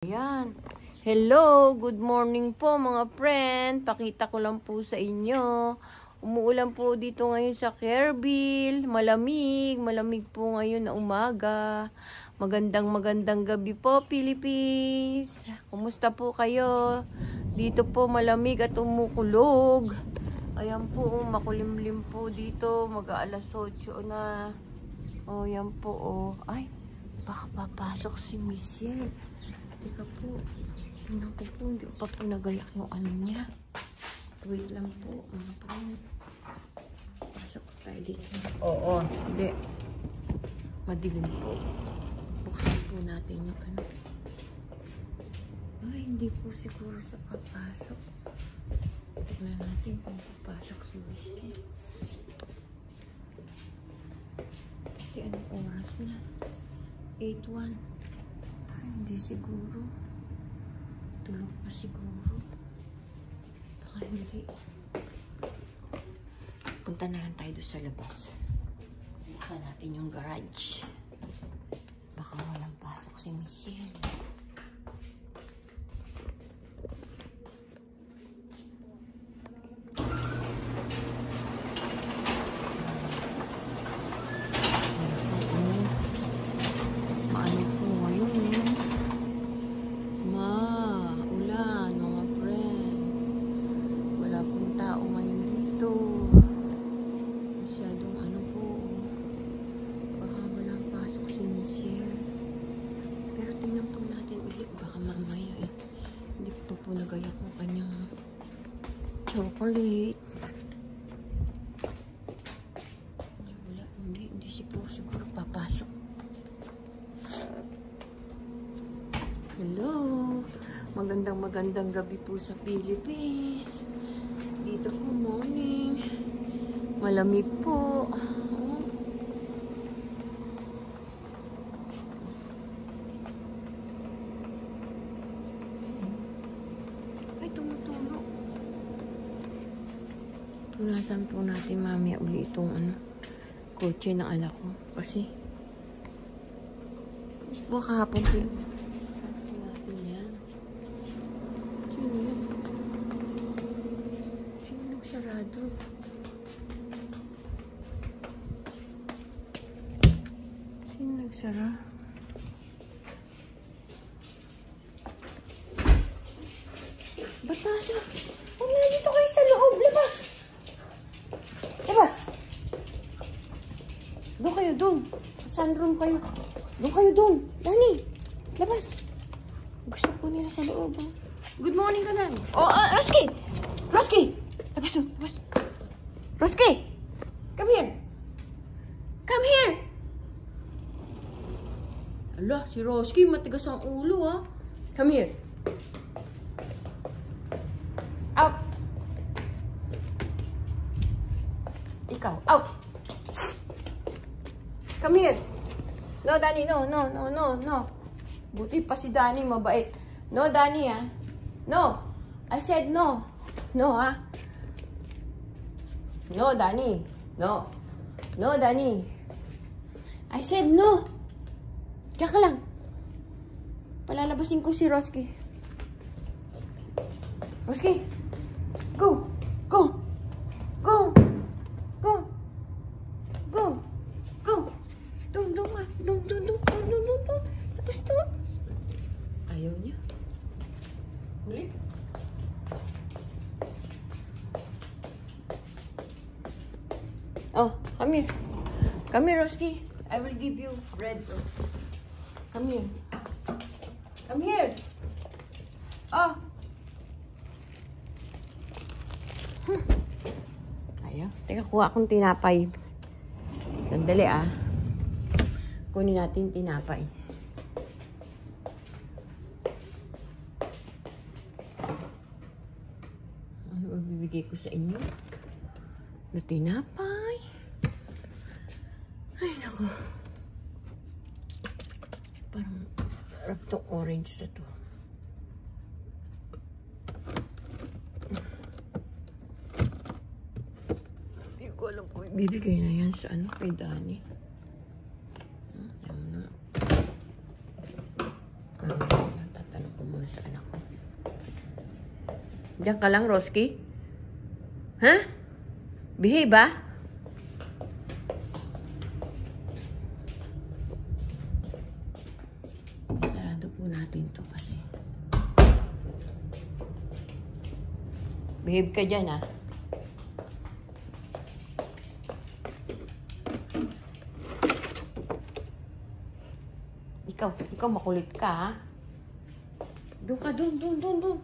Ayan. Hello, good morning po mga friend. Pakita ko lang po sa inyo. Umuulan po dito ngayon sa Kerrville. Malamig po ngayon na umaga. Magandang gabi po, Philippines. Kumusta po kayo? Dito po malamig at umukulog. Ayan po, makulimlim po dito. Mag-aalas 8 na. Oh, yan po, oh. Ay, baka papasok si Michelle. Teka po, tingnan ko po, hindi pa po nagayak yung ano niya. Wait lang po, mga friend. Pasok tayo dito. Oo, hindi. Madilim po. Buksan po natin yung ano. Ay, hindi po siguro sa papasok. Tignan natin kung papasok si Michelle. Kasi anong oras na? 8:01. Hindi siguro. Tulog pa siguro. Baka hindi. Punta na lang tayo doon sa labas. Buksan natin yung garage. Baka walang pasok si Michelle. Nagayak ang kanyang chocolate. Wala, hindi siguro papasok. Hello, magandang gabi po sa Philippines. Dito po morning, malamig po. Tumutulog. Punasan po natin mamaya uli itong kotse ng anak ko. Kasi baka hapon din natin yan. Sino yun? Sino nagsarado? Sino nagsara? Batasan. Huwag na dito kayo sa loob. Labas. Labas. Doon kayo, doon. Sa sunroom kayo. Doon kayo, doon. Dani. Labas. Gusto po nila sa loob. Oh. Good morning ka na. Oh, Roski. Roski. Labas, oh. Labas. Roski. Come here. Come here. Ala, si Roski matigas ang ulo, ha. Come here. Out. Ikaw, out. Come here. No, Danny, no. Buti pa si Danny, mabait. No, Danny, ha? No. I said no. No, ha? No, Danny. No. No, Danny. I said no. Kaya ka lang. Palalabasin ko si Roski. Roski. Go! Go! Go! Go! Go! Go! Doon. Labas doon. Ayaw niya. Ulit. Oh, come here. Come here, Roski. I will give you bread. Come here. Come here. Oh. Ayaw. Teka, kuha akong tinapay. Sandali, ah. Kunin natin tinapay. Ano ba bibigay ko sa inyo? Na tinapay. Ay, naku. Parang harap tong orange na to. Alam ko, ibibigay na yan sa kay Danny. Yan na. Tatanong Diyan ka lang, Roski? Ha? Behave, ba? Sarado po natin to kasi. Behave ka dyan, ha? Ikaw makulit ka, ha? Doon ka, doon.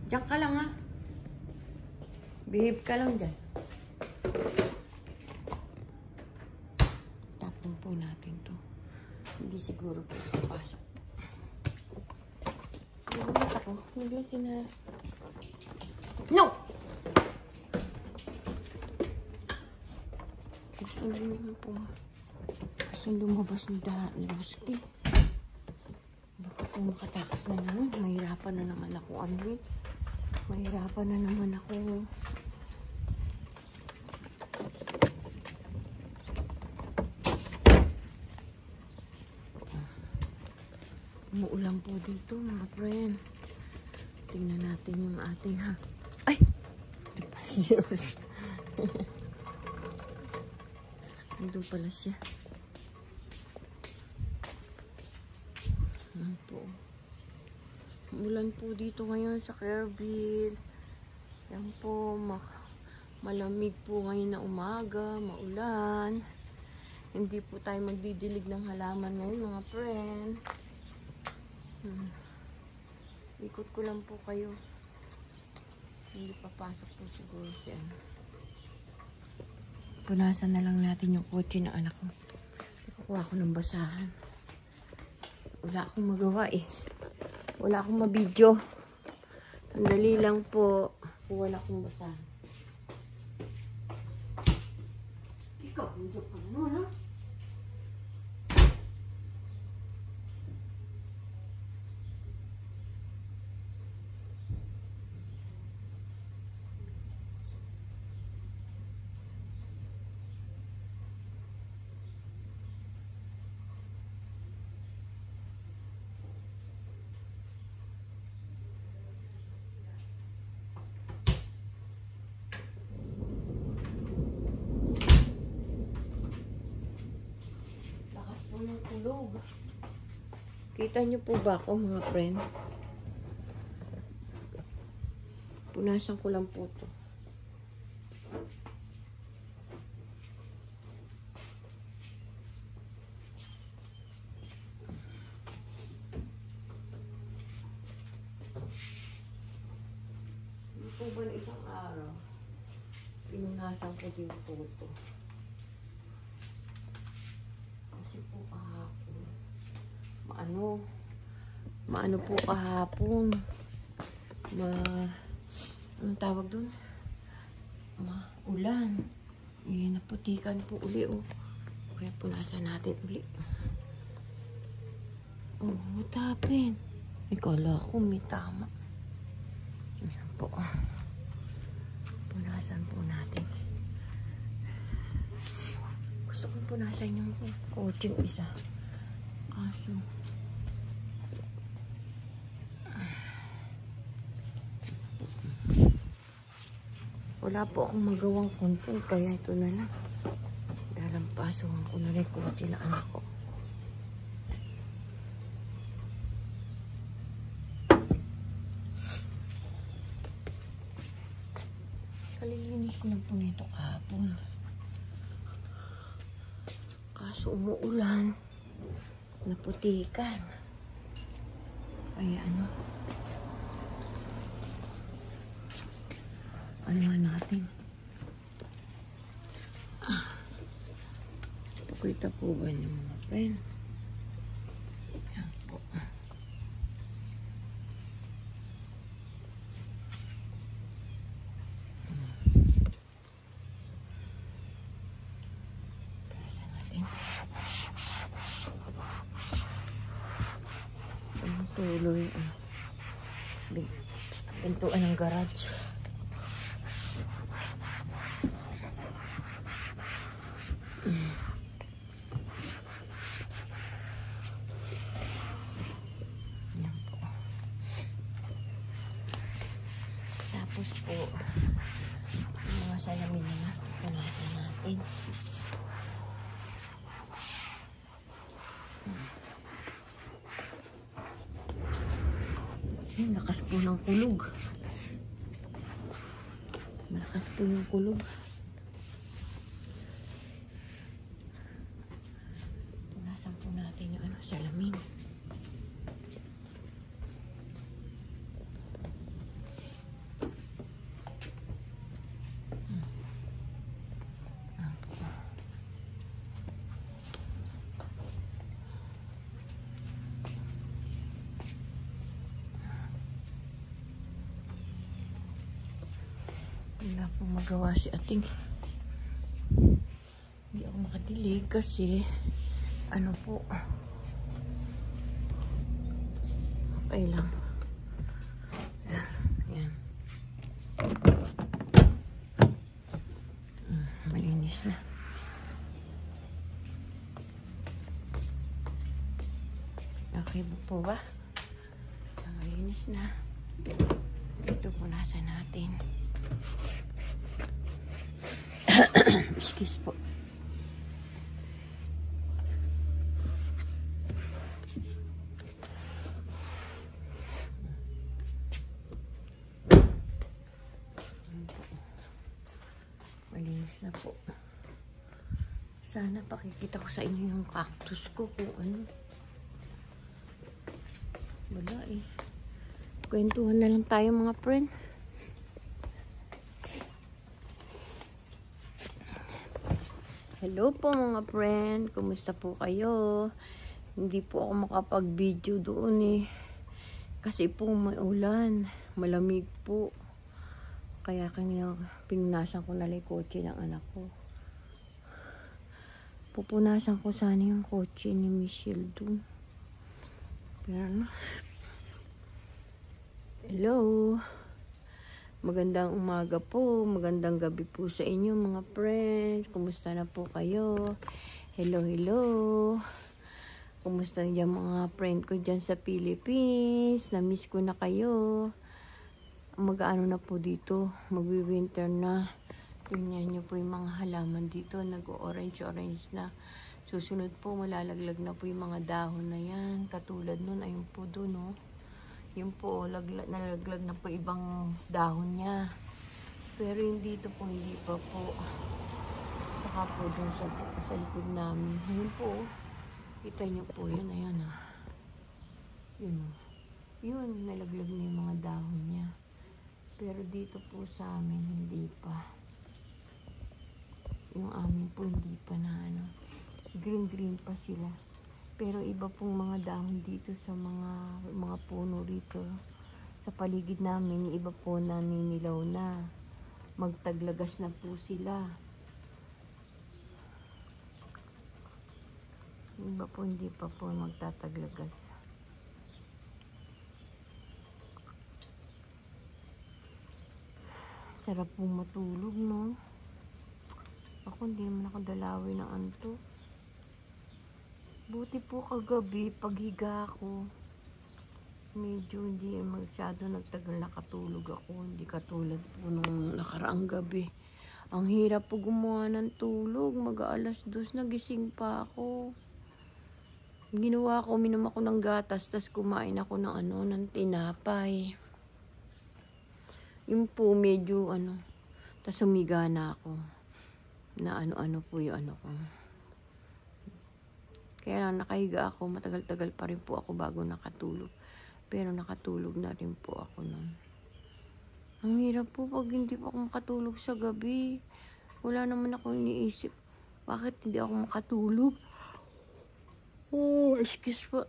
Diyan ka lang, ha? Behave ka lang dyan. Tapon po natin to. Hindi siguro po papasok. Nagulat ako. Nagulat sina... No! Gusto naman po. Gusto lumabas ni Roski. Baka po makatakas na naman. Mahirapan na naman ako. Mahirapan na naman ako. Umuulan po dito, mga friend. Tingnan natin yung ating Ay! Nandun pala siya. Yan po. Umulan po dito ngayon sa Kerrville. Yan po, malamig po ngayon na umaga, maulan. Hindi po tayo magdidilig ng halaman ngayon, mga friend. Ikot ko lang po kayo. Hindi papasok po siguro siya. Punasan na lang natin yung kotse ng anak ko. Kukuha ko ng basahan. Wala akong magawa eh. Wala akong mabidyo. Sandali lang po. Wala akong basahan. Ikaw, hindi ka naman, ha? Tulog. Kita niyo po ba ako, mga friend? Punasan ko lang po to. Hindi po ba na isang araw? Pinunasan ko din po ito. Maano po kahapon. Anong tawag dun? Ulan. Naputikan po uli, oh. Kaya punasan natin uli. Oh, what happened? Ikala ko may tama. Ayan po. Punasan po natin. Gusto kong punasan yung coaching isa. Kaso wala po akong magawang content, kaya ito na lang. Dalampasohan ko na rin kotse na anak ko. Kalilinis ko lang po nito kahapon. Kaso umuulan. Naputikan. Kaya ano natin? Pakita po ba niyo, mga friend? Yan po. Pasa natin. Tuloy. Pintuan ng garage. Tapos po, yung mga salamin na punasan natin. Lakas po ng kulog. Malakas po yung kulog. Punasan po natin yung salamin. Wala pong magawa si ating. Hindi ako makadilig kasi ano po. Okay lang. Ayan. Malinis na. Okay po ba? Malinis na. Ito punasan natin. Excuse po. Malinis na po. Sana pakikita ko sa inyo yung cactus ko kung ano. Wala eh. Kwentuhan na lang tayo mga friend. Hello po mga friend, kumusta po kayo? Hindi po ako makapag-video doon eh. Kasi po may ulan, malamig po. Kaya kanya pinunasan ko na lang yung kotse ng anak ko. Pupunasan ko sana yung kotse ni Michelle doon. Pero ano? Hello. Magandang umaga po, magandang gabi po sa inyo mga friends. Kumusta na po kayo? Hello, hello. Kumusta na dyan mga friend ko dyan sa Philippines? Na-miss ko na kayo. Mag-ano na po dito, magwi-winter na. Tingnan nyo po yung mga halaman dito, nag-orange-orange na. Susunod po, malalaglag na po yung mga dahon na yan. Katulad nun, ayun po doon, no? Yun po, nalaglag na po ibang dahon niya. Pero yung dito po, hindi pa po. Saka po dun sa likod namin. Yun po, kita nyo po yun, ayan ah. Yun, yun, nalaglag na yung mga dahon niya. Pero dito po sa amin, hindi pa. Yung amin po, hindi pa na ano. Green-green pa sila. Pero iba pong mga dahon dito sa mga puno rito. Sa paligid namin, iba po naninilaw na. Magtaglagas na po sila. Iba po hindi pa po magtataglagas. Sarap pong matulog, no? Ako hindi naman nakadalawi ng antok. Buti po kagabi, paghiga ako, medyo hindi masyado nagtagal nakatulog ako. Hindi katulad po nung nakaraang gabi. Ang hirap po gumawa ng tulog. Mag-aalas 2 nagising pa ako. Ginawa ko, uminom ako ng gatas, tas kumain ako ng ng tinapay. Yung po medyo tas sumiga na ako. Na ano po yung ko. Kaya nakahiga ako, matagal-tagal pa rin po ako bago nakatulog. Pero nakatulog na rin po ako nun. Ang hirap po pag hindi po ako makatulog sa gabi. Wala naman ako iniisip. Bakit hindi ako makatulog? Oh, excuse po.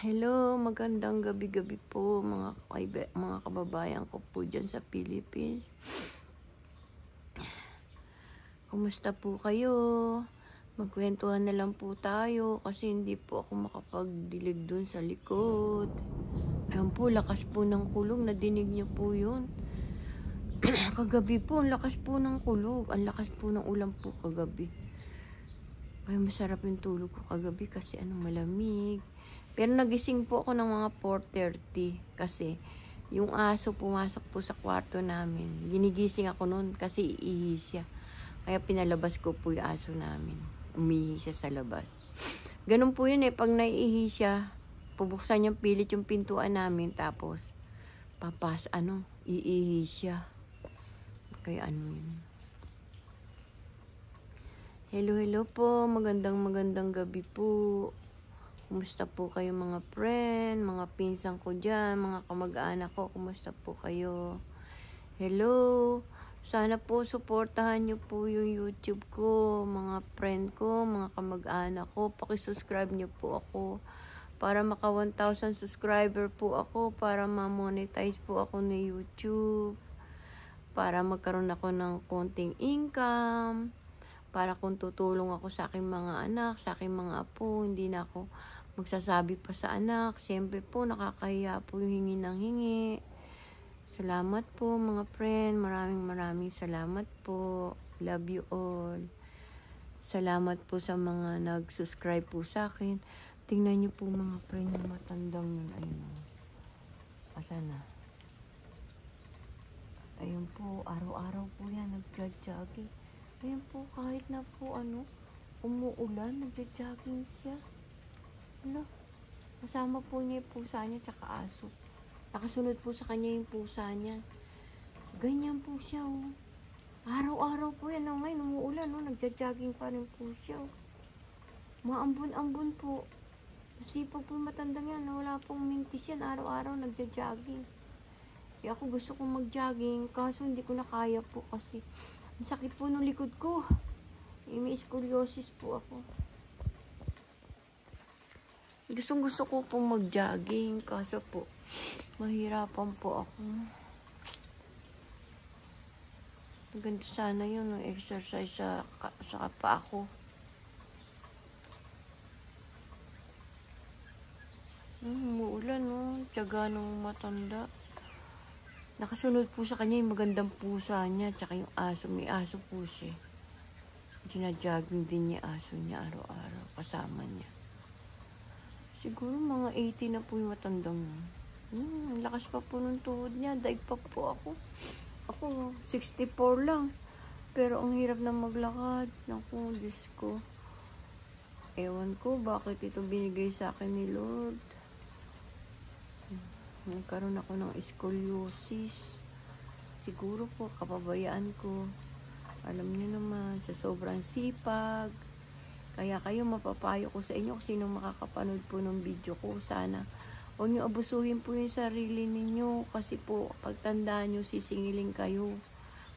Hello, magandang gabi-gabi po mga kababayan ko po dyan sa Philippines. Kumusta po kayo? Magkwentuhan na lang po tayo kasi hindi po ako makapagdilig dun sa likod. Ayan po, lakas po ng kulog. Nadinig niyo po yun. Kagabi po, ang lakas po ng kulog. Ang lakas po ng ulan po kagabi. Ay, masarap yung tulog ko kagabi kasi malamig. Pero nagising po ako ng mga 4:30 kasi Yung aso pumasok po sa kwarto namin. Ginigising ako noon kasi iihi siya. Kaya pinalabas ko po yung aso namin. Umihi siya sa labas. Ganun po yun eh. Pag naiihi siya, pubuksan niyang pilit yung pintuan namin. Tapos, iihi siya. Kaya ano yun. Hello po. Magandang gabi po. Kumusta po kayo mga friend, mga pinsan ko dyan, mga kamag-anak ko, kumusta po kayo? Hello! Sana po supportahan nyo po yung YouTube ko, mga friend ko, mga kamag-anak ko. Pakisubscribe nyo po ako para maka 1,000 subscriber po ako, para ma-monetize po ako ni YouTube, para magkaroon ako ng konting income, para kung tutulong ako sa aking mga anak, sa aking mga apo, hindi na ako magsasabi pa sa anak. Siyempre po, nakakahiya po yung hingi ng hingi. Salamat po mga friend. Maraming salamat po. Love you all. Salamat po sa mga nag-subscribe po sa akin. Tingnan niyo po mga friend yung matandang yun. Ayun. Asa na? Ayun po, araw-araw po yan, nag-jogging. Ayun po, kahit na po umuulan, nag-jogging siya. Ano? Kasama po niya yung pusa niya tsaka aso. Nakasunod po sa kanya yung pusa niya. Ganyan po siya, oh. Araw-araw po yan. Oh, ngayon, umuulan, oh. Nagja-jogging pa rin po siya, oh. Maambun-ambun po. Sipag po matandang yan. Wala pong mintis yan. Araw-araw nagja-jogging. Kaya ako gusto kong mag-jogging. Kaso hindi ko na kaya po kasi ang sakit po ng likod ko. May scoliosis po ako. Gusto ko pong mag-jogging, kaso po, mahirapan po ako. Maganda sana yun, ng exercise sa pa ako. Umuulan, no? Tiyaga ng matanda. Nakasunod po sa kanya yung magandang pusa niya, tsaka yung aso. May aso po siya. Gina-jogging din niya aso niya araw-araw, kasama niya. Siguro mga 80 na po yung matandang yun. Ang lakas pa po ng tuhod niya. Daig pa po ako. Ako, 64 lang. Pero ang hirap na maglakad. Naku, Diyos ko. Ewan ko bakit ito binigay sa akin ni Lord. Nagkaroon ako ng scoliosis. Siguro po, kapabayaan ko. Alam niyo naman, sa sobrang sipag. Kaya kayo, mapapayo ko sa inyo kung sino makakapanood po ng video ko. Sana huwag nyo abusuhin po yung sarili ninyo. Kasi po, pagtandaan nyo, sisingilin kayo.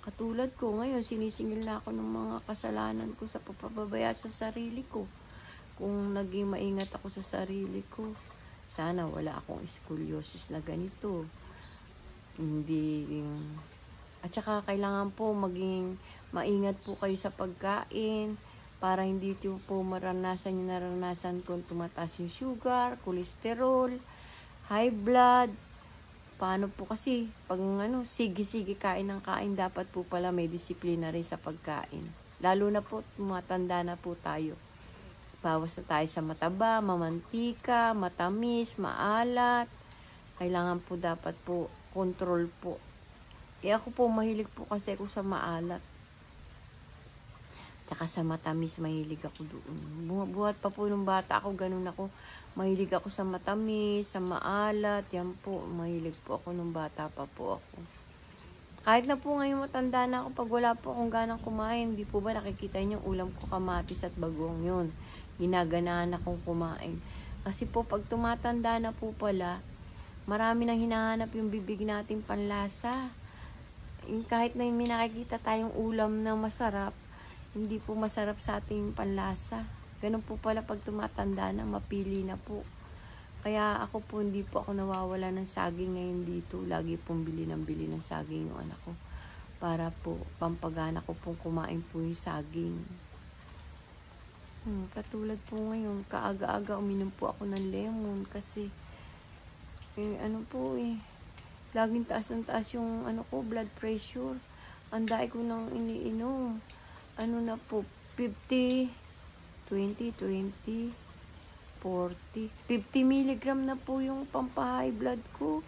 Katulad ko, ngayon, sinisingil na ako ng mga kasalanan ko sa papababaya sa sarili ko. Kung naging maingat ako sa sarili ko, sana wala akong scoliosis na ganito. Hindi. At saka, kailangan po maging maingat po kayo sa pagkain. Para hindi po maranasan yung naranasan kung tumataas yung sugar, cholesterol, high blood. Paano po kasi, pag sige-sige kain ng kain, dapat po pala may disiplina rin sa pagkain. Lalo na po, matanda na po tayo. Bawas na tayo sa mataba, mamantika, matamis, maalat. Kailangan po dapat po, control po. Ako po, mahilig po kasi ako sa maalat. Tsaka sa matamis, mahilig ako doon. Buhat pa po nung bata ako, ganun ako. Mahilig ako sa matamis, sa maalat. Yan po, mahilig po ako nung bata pa po ako. Kahit na po ngayon matanda na ako, pag wala po akong ganang kumain, hindi po ba nakikita niyo ulam ko kamatis at bagong yun. Ginaganahan akong kumain. Kasi po, pag tumatanda na po pala, marami nang hinahanap yung bibig natin panlasa. Kahit na may nakikita tayong ulam na masarap, hindi po masarap sa ating panlasa. Ganun po pala pag tumatanda na, mapili na po. Kaya ako po, hindi po ako nawawala ng saging ngayon dito. Lagi pong bili ng saging yung anak ko. Para po, pampagana ko pong kumain po yung saging. Katulad po ngayon, kaaga-aga uminom po ako ng lemon kasi, laging taas ng taas yung blood pressure. Ang dai ko nang iniinom. Na po, 50, 20, 20, 40, 50 milligram na po yung pampahay blood ko.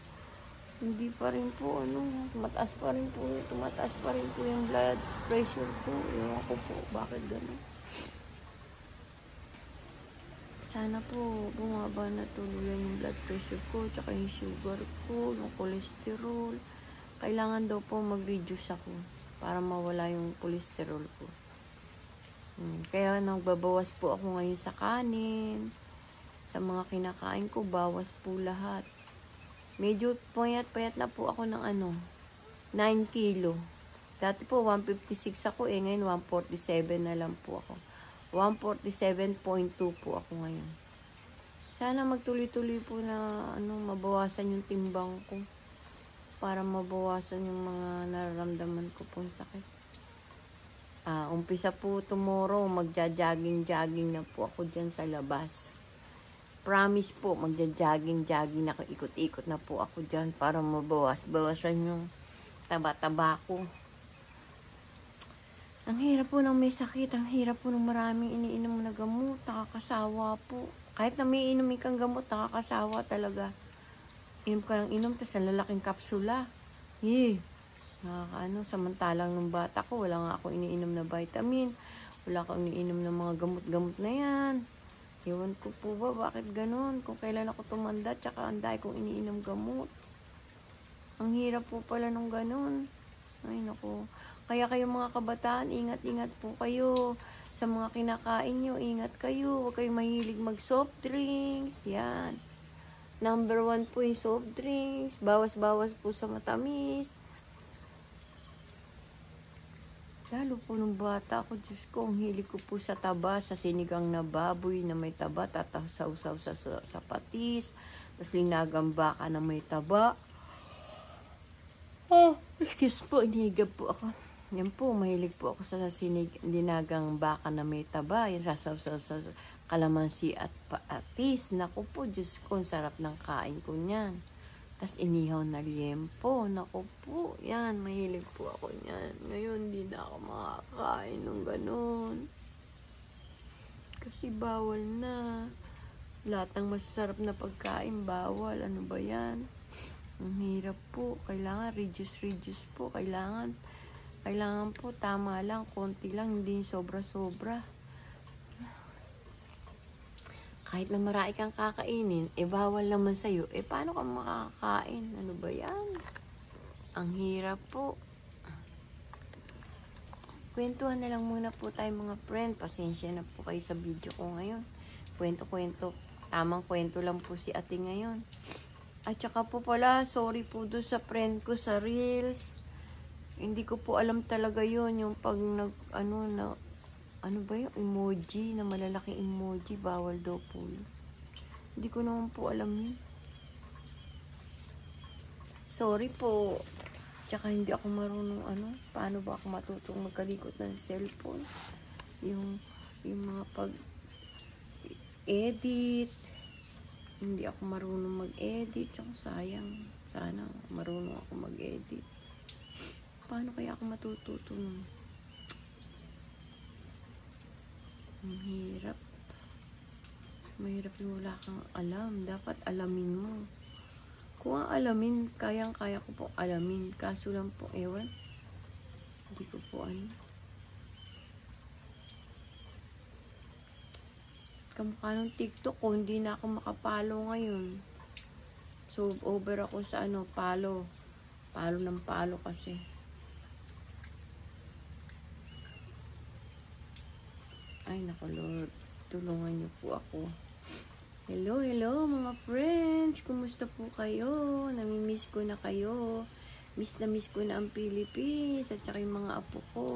Hindi pa rin po, tumataas pa rin po yung blood pressure ko. Ewan ko po, bakit gano'n. Sana po, bumaba na tuluyan yung blood pressure ko, tsaka yung sugar ko, yung cholesterol. Kailangan daw po mag-reduce ako para mawala yung cholesterol ko. Kaya nagbabawas po ako ngayon sa kanin. Sa mga kinakain ko, bawas po lahat. Medyo payat na po ako ng 9 kilo. Dati po 156 ako ngayon 147 na lang po ako. 147.2 po ako ngayon. Sana magtuloy-tuloy po na mabawasan yung timbang ko para mabawasan yung mga nararamdaman ko pong sakit. Umpisa po tomorrow, magja-jogging na po ako dyan sa labas. Promise po, magja-jogging na ako, ikot-ikot na po ako dyan para mabawasan yung taba-taba ko. Ang hirap po ng may sakit, ang hirap po ng maraming iniinom na gamot, nakakasawa po. Kahit na may inumin kang gamot, nakakasawa talaga. Inom ka ng inom, tas ang lalaking kapsula. Samantalang nung bata ko, wala nga ako iniinom na vitamin, wala akong iniinom ng mga gamot-gamot na yan. Ewan ko po ba, bakit ganun? Kung kailan ako tumanda, tsaka anday kong iniinom gamot. Ang hirap po pala nung ganun. Ay, naku. Kaya kayo mga kabataan, ingat-ingat po kayo. Sa mga kinakain nyo, ingat kayo. Huwag kayo mahilig mag-soft drinks. Yan. Number 1 po yung soft drinks. Bawas-bawas po sa matamis. Lalo po nung bata ako, Diyos ko, ang hilig ko po sa taba, sa sinigang na baboy na may taba, tatasaw-saw sa patis, tapos linagang baka na may taba. Excuse po, inihigab po ako. Yan po, mahilig po ako sa linagang baka na may taba, yan sasaw-saw sa kalamansi at patis. Naku po, Diyos ko, ang sarap ng kain ko niyan. Tapos inihaw na liempo. Naku po, yan, mahilig po ako niyan. Ngayon, hindi na ako makakain ng ganun. Kasi bawal na. Lahat ng masasarap na pagkain, bawal. Ano ba yan? Ang hirap po. Kailangan reduce po. Kailangan po, tama lang, konti lang, hindi sobra-sobra. Kahit na marami kang kakainin, bawal naman sa'yo, paano ka makakain? Ano ba yan? Ang hirap po. Kwentuhan na lang muna po tayo mga friend. Pasensya na po kayo sa video ko ngayon. Kwento-kwento. Tamang kwento lang po si ate ngayon. At saka po pala, sorry po doon sa friend ko sa Reels. Hindi ko po alam talaga yun. Yung pag ano ba yung emoji, na malalaking emoji, bawal daw po yun. Hindi ko naman po alam yun. Sorry po. Tsaka hindi ako marunong paano ba ako matutong magkalikot ng cellphone. Yung mga pag-edit. Hindi ako marunong mag-edit. Tsaka sayang. Sana marunong ako mag-edit. Paano kaya ako matututo nun? Ang hirap. Mahirap yung wala kang alam. Dapat alamin mo. Kung ang alamin, kayang-kaya ko po alamin. Kaso lang po, ewan. Hindi ko po Kamukha ng TikTok ko, hindi na ako makapalo ngayon. So, over ako sa palo. Palo ng palo kasi. Ay, naku Lord. Tulungan niyo po ako. Hello mga friends. Kumusta po kayo? Namimiss ko na kayo. Miss ko na ang Philippines. At saka yung mga apo ko.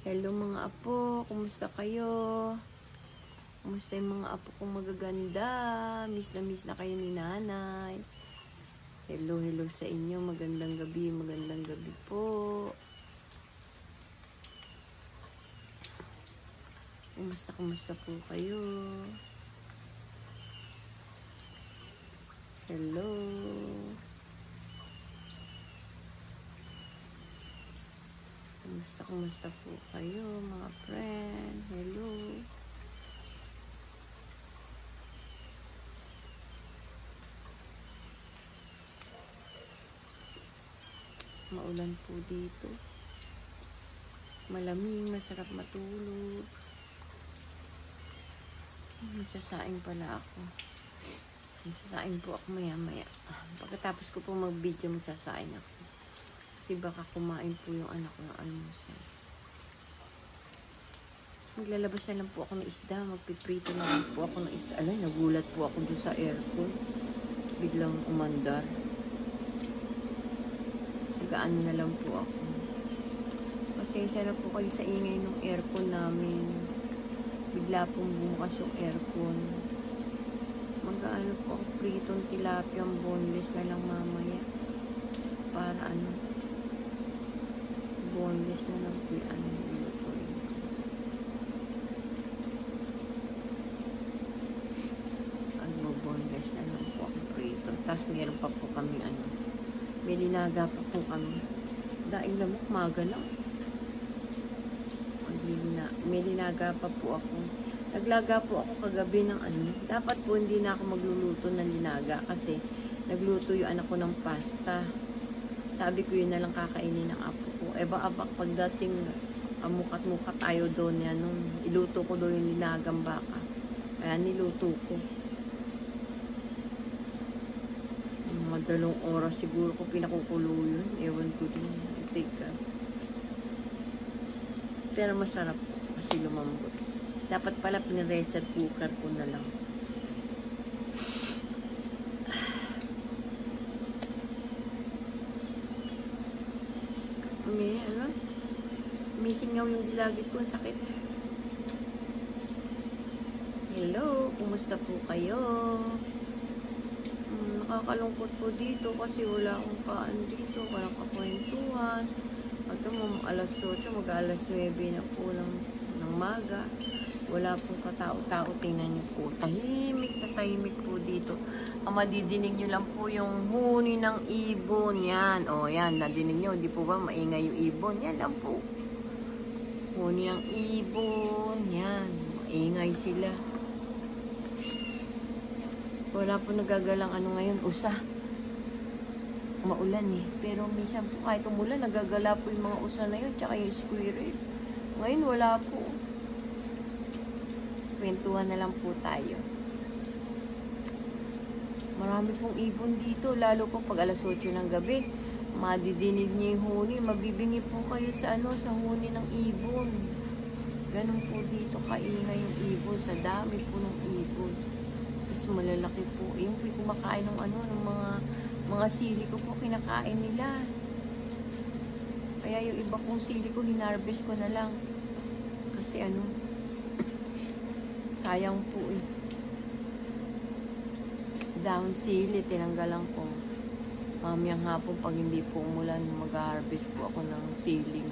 Hello mga apo. Kumusta kayo? Kumusta yung mga apo kong magaganda? Miss na kayo ni nanay. Hello sa inyo. Magandang gabi po. Kumusta po kayo? Hello. Kumusta po kayo, mga friend? Hello. maulan po dito. Malamig, masarap matulog. Magsasaing pala ako. Magsasaing po ako maya-maya. Pagkatapos ko po mag-video, magsasaing ako. Kasi baka kumain po yung anak ko ng almusal. Maglalabas na lang po ako ng isda. Magpiprito na lang po ako ng isda. Alay, nagulat po ako doon sa aircon. Biglang umandar. Nagaan na lang po ako. Pasensya na po kayo sa ingay ng aircon namin. Bigla pong bumukas yung aircon. Mag-ano po ako, pritong tilapia, boneless na lang mamaya. Para ano, boneless na lang po yung boneless na lang po ako prito. Tapos meron pa po kami ano, may linaga pa po kami. Daing lamok, maga lang. May linaga pa po ako. Naglaga po ako kagabi ng ano. Dapat po hindi na ako magluluto ng linaga kasi nagluto yung anak ko ng pasta. Sabi ko yun na lang kakainin ng apo ko. Eba-abak pagdating mukat-mukat tayo doon yan. Nung iluto ko doon yung linagang baka. Kaya niluto ko. Mga 2 oras siguro ko pinakukulo yun. Ewan ko din. Pero masarap kasi lumambot. Dapat pala piniresa cooker ko na lang. May ano? Missing nga yung dilagit ko. Sakit. Hello, kumusta po kayo? Nakakalungkot po dito kasi wala akong kaan dito. Walang kakwentuhan. Pagka mo alas 8, mag-alas 9 na po lang ng maga. Wala pong katao-tao. Tingnan niyo po. Tahimik na tahimik po dito. Ang madidinig niyo lang po yung huni ng ibon. Yan. O, yan. Nadinig niyo. Di po ba maingay yung ibon? Yan lang po. Huni ng ibon. Yan. Maingay sila. Wala po nagagalang ano ngayon. Usa. Maulan eh. Pero minsan po kahit umulan, nagagala po yung mga usa na yun. Tsaka yung squirrel. Ngayon wala po. Kwentuhan na lang po tayo. Marami pong ibon dito. Lalo po pag alas 8 ng gabi. Madidinig niyo yung huni. Mabibingi po kayo sa ano, sa huni ng ibon. Ganun po dito kaingay yung ibon. Sa dami po ng ibon. Tapos malalaki po. Yung po kumakain ng ano, ng mga sili ko po, kinakain nila. Kaya yung iba kong sili ko, hinarvest ko na lang. Kasi ano, sayang po eh. Down sili, tinanggalan ko. Mamayang hapon, pag hindi po umulan, mag-harvest po ako ng siling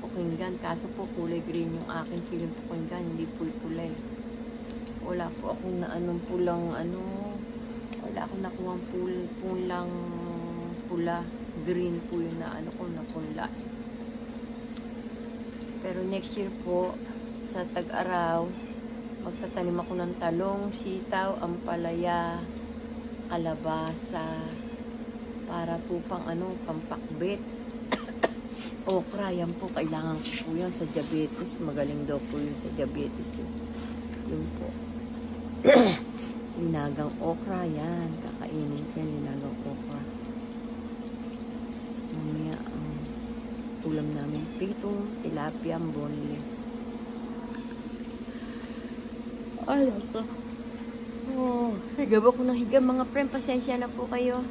pukinggan. Kaso po, kulay green yung aking siling pukinggan, hindi pulpulay. Wala po akong naanong pulang ano, wala akong nakuhang pulang pula. Green po yung naano ko na punla. Pero next year po, sa tag-araw, magtatanim ako ng talong, sitaw, ampalaya, kalabasa, para po pang ano, pampakbet. Okra, yan po, kailangan ko po yan sa diabetes. Magaling daw po yun sa diabetes. Yun po. Linagang okra, yan. Kakainin ko yan, linagang okra. Mamaya, ulam namin, pritong tilapia, boneless. Ay, ito. Oh, higab ako ng higab, mga friend. Pasensya na po kayo.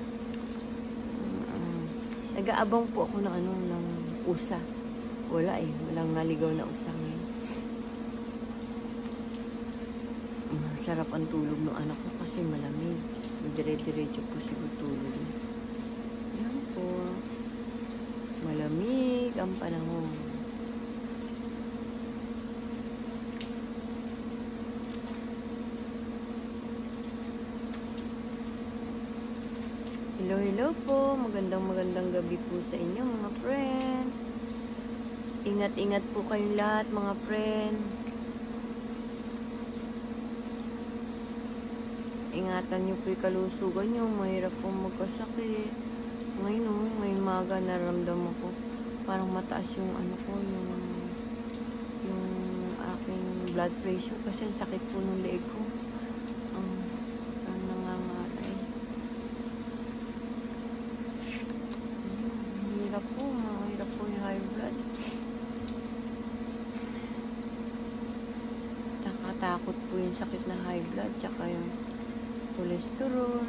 Nag-aabang po ako ng ano, ng usa. Wala eh. Walang naligaw na usa ngayon. Sarap ang tulog ng anak ko kasi malamig. Dire-diretso po siguro tulog. Yan po. Malamig ang panahon. Hello, hello po. Magandang gabi po sa inyo mga friend. Ingat-ingat po kayong lahat mga friend. Ingatan nyo po yung kalusugan nyo. Mahirap po magkasakit. Ngayon maga naramdaman ko. Parang mataas yung ano ko, yung aking blood pressure kasi ang sakit po ng leeg ko. Ang nangangalay. Mahirap po yung high blood. Nakatakot po yung sakit na high blood, tsaka yung cholesterol,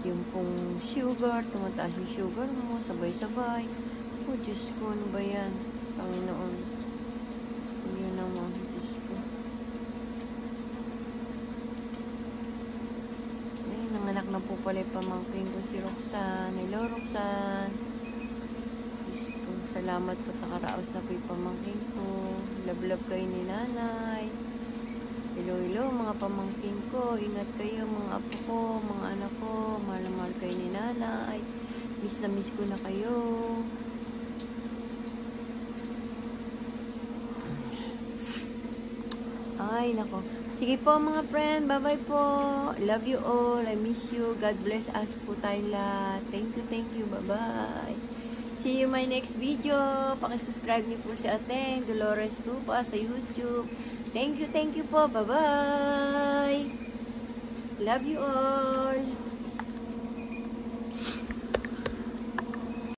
yung pong sugar, tumataas yung sugar mo, sabay-sabay. Oh, Diyos ko, ano ba yan? Panginoon. Yun naman, Diyos ko. Ay, nanganak na po pala yung pamangkin ko si Roxanne. Hello, Roxanne. Diyos ko, salamat po sa karaos na po yung pamangkin ko. Love kayo ni nanay. Hello, mga pamangkin ko. Ingat kayo, mga apo ko, mga anak ko. Mahal kayo ni nanay. Miss na miss ko na kayo. Ay, nako. Sige po, mga friend. Bye-bye po. Love you all. I miss you. God bless us po tayong lahat. Thank you. Bye-bye. See you my next video. Pakisubscribe niyo po si Ateng Dolores Tupa sa YouTube. Thank you po. Bye-bye. Love you all.